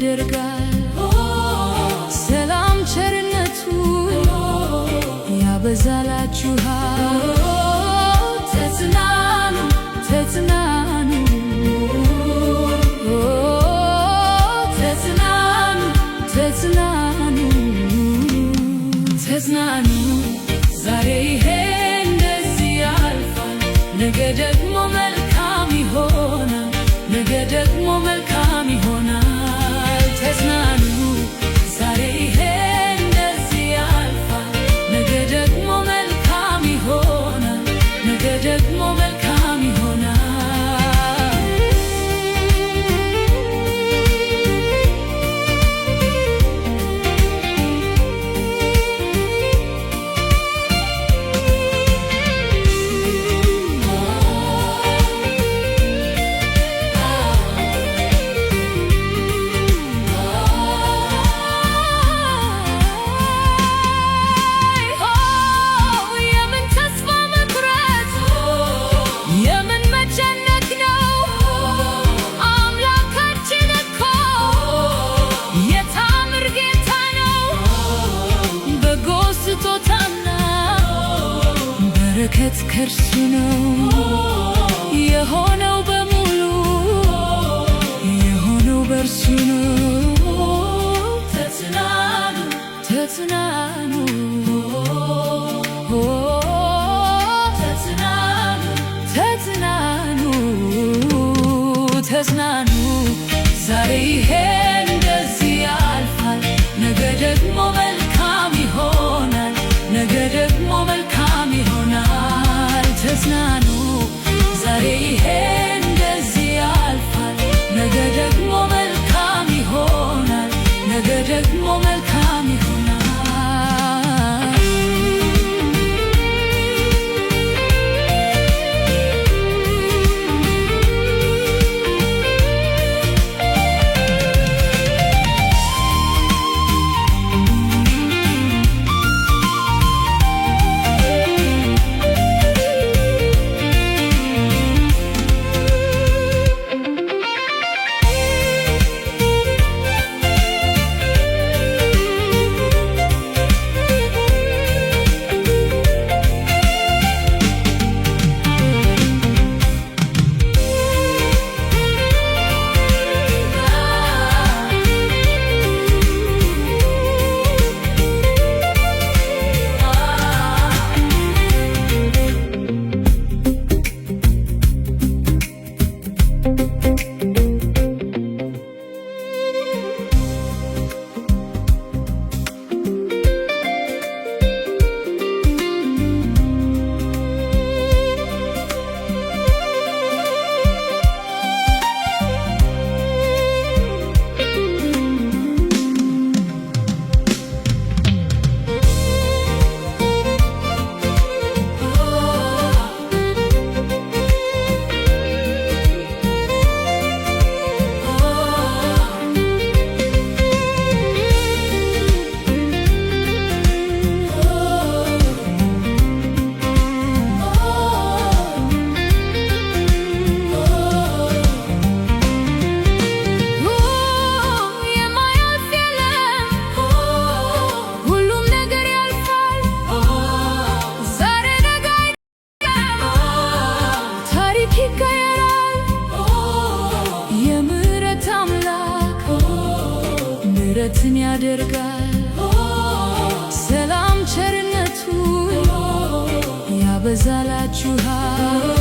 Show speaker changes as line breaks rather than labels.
ያደርጋል ሰላም ቸርነቱ ያበዛላችኋል ተጽናኑ ተጽናኑ ተጽናኑ ተጽናኑ ተጽናኑ ዛሬ ይሄ እንደዚህ ያልፋል ነገ ደግሞ መልካም ይሆናል ነገ ደግሞ መልካም ይሆናል ተጽናኑ ዛሬ ይሄ እንደዚህ ያልፋል ነገ ደግሞ መልካም ይሆናል ነገ ደግሞ መልካም ይሆናል በረከት ከእርሱ ነው የሆነው በሙሉ የሆነው በእርሱ ነው ተጽናኑ ተጽናኑ ተጽናኑ ተጽናኑ ተጽናኑ ዛሬ ይሄ እንደዚህ ያልፋል ነገ ደግሞ መልካም ይሆናል ነገ ደግሞ መልካም ይሆናል ተጽናኑ ዛሬ ይሄ እንደዚህ ያልፋል ነገ ደግሞ መልካም ይሆናል ነገ ደግሞ መልካም ይሆናል ምሕረትን ያደርጋል ሰላም ቸርነቱ ያበዛላችኋል